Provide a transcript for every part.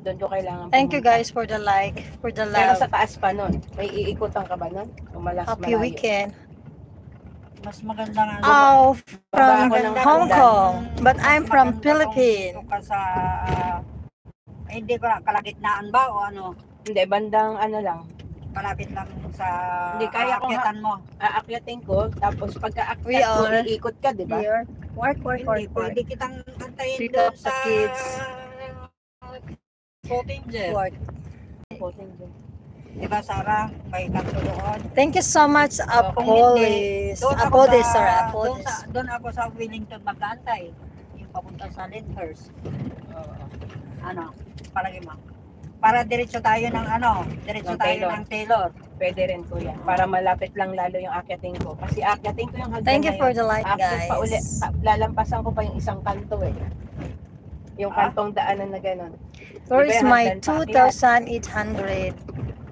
Doon ko kailangan Thank you pumunta. guys for the like, for the Pero sa love. taas pa nun, may iikutan ka ba nun? O malas Happy malayo? weekend. Mas maganda nga. Oh, Baba from ako ng Hong hagdan. Kong, but Mas I'm from maganda kung Philippines. dito ka sa, hindi ko na, kalagitnaan ba o ano? Hindi, bandang ano lang. Malapit lang sa Hindi, kaya kong aakyatan mo. Aakyatin ko, tapos We pagka-akyat ko, are iikot ka, di ba? here. Work, work, Hindi, work, work. pwede kitang antayin Pick doon up the sa kids. Pottinger. Work. Diba, Sarah? May kanto doon. Thank you so much, Kung hindi, Apollis. doon ako Apollis, sa- sir. Doon, Apollis. doon ako sa Wellington mag-aantay. Yung papunta sa Lyndhurst. Ano, palagi mo. Para diretso tayo ng ano, diretso Ng tayo Taylor. ng Taylor. Pwede rin kuya. Para malapit lang lalo yung akyatin ko. Kasi akyatin ko yung hagdan Thank you na for yun. the like, Aakyat pa uli. guys. Lalampasan ko pa yung isang kanto eh. Yung kantong daanan na ganun. Where Di ba is yung my hagdan paakyat? 2,800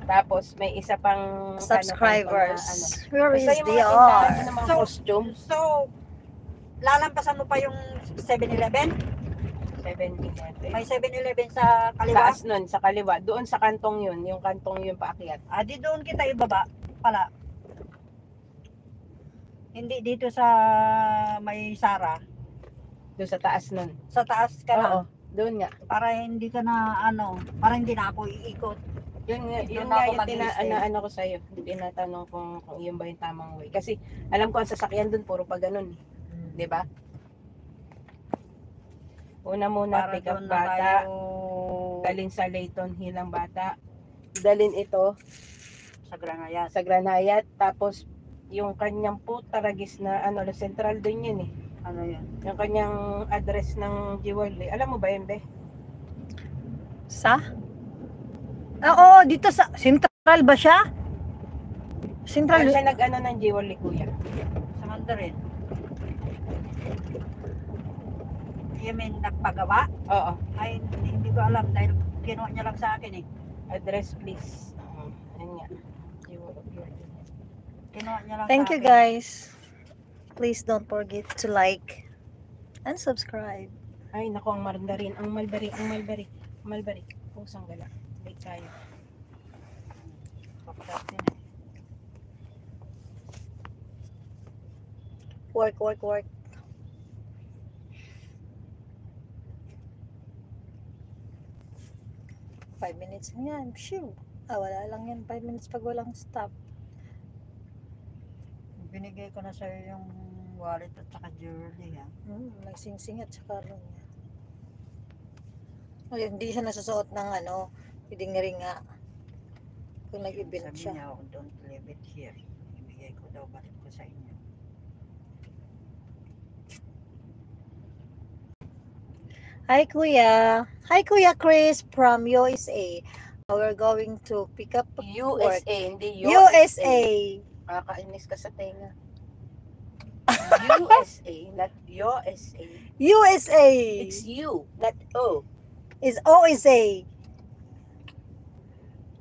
Tapos may isa pang subscribers? kanto na, Where Basta is yung they mga tindahan are? ng mga So, costume. So, lalampasan mo pa yung 7-Eleven? 7-Eleven. May 7-Eleven sa kaliwa? Taas nun, sa kaliwa. Doon sa kantong yun. Yung kantong yun paakyat. Ah, di doon kita ibaba pala. Hindi dito sa may Sara. Doon sa taas nun. Sa taas ka na. Oo. Doon nga. Para hindi ka na ano, para hindi na ako iikot. Yun nga, Doon yun ako nga yung mag-i-stay. ano ko sa'yo. Tinatanong kung yun ba yung tamang way. Kasi alam ko ang sasakyan doon puro pa ganun. Di ba? Una muna, Para pick up doon na bata. tayo Dalhin sa Layton Hill ang bata. Dalhin ito sa Granayat. sa Granayat. Tapos yung kanyang putaragis na ano, central din yun eh. Ano yun? Yung kanyang address ng jewelry. Alam mo ba yun, Be? Sa? Oo, dito sa Central ba siya? Central. Saan siya nag-ano ng jewelry, kuya? Sa Mandarin. You mean nagpagawa? Oo. Ay, hindi ko alam dahil kinuha niya lang sa akin eh. Address, please. Ayun nga. Jewelry. Kinuha niya lang Thank sa you akin. guys. Please don't forget to like and subscribe. Ay, naku, ang Mandarin. Ang Mulberry. Ang Mulberry. Mulberry. Pusang gala. Wait tayo. Work, work, work. Five minutes na yan. Phew. Wala lang yan. 5 minutes pag walang stop. Binigay ko na sa'yo yung wallet at saka jewelry ha. Nagsing-sing at saka rin niya. Ay, hindi siya nasusuot ng ano, pwedeng ring nga. Kung nag-event Sabi siya. niya, don't leave it here. Ibigay ko daw, balik ko sa inyo. Hi Kuya. Hi Kuya Chris from USA. We're going to pick up work. USA, hindi USA. Kakainis ka sa tenga. USA, not USA. USA. It's you, not O. Is OSA.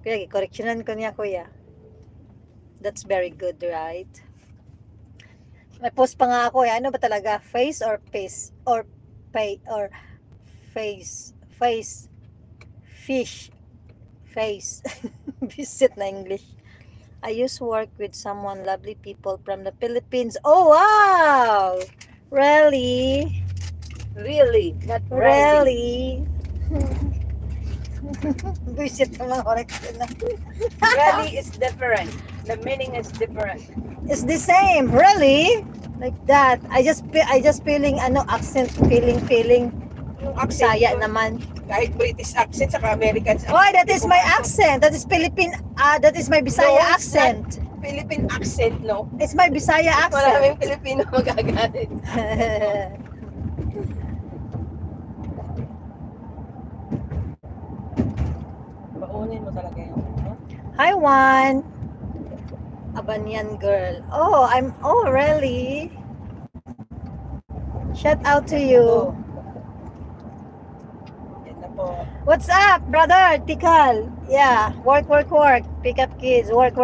Kuya, correctionan ko niya Kuya. That's very good, right? May post pa nga ako eh. Ano ba talaga? Face or face? Or pay or face? Face. Fish. Face. Visit na English. I used to work with someone, lovely people from the Philippines. Oh, wow! Really? Really, not Really? Visit na mga correction na. Really is different. The meaning is different. It's the same. Really? Like that. I just feeling ano accent feeling Yung accent Bisaya ko, naman. kahit British accent saka American accent. Oh, that is my accent. That is Philippine that is my Bisaya No, it's accent. Philippine accent, no? It's my Bisaya accent. Maraming Pilipino magagalit. Baunin mo talaga yun. No? Hi Juan. Abanyan girl. Oh really? Shout out to you. Oh. Yan na po. What's up, brother? Tikal. Yeah, work. Pick up kids. Work.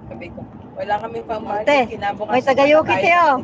Sabi ko, wala kaming pamahal. Ate, may tagayuki kayo.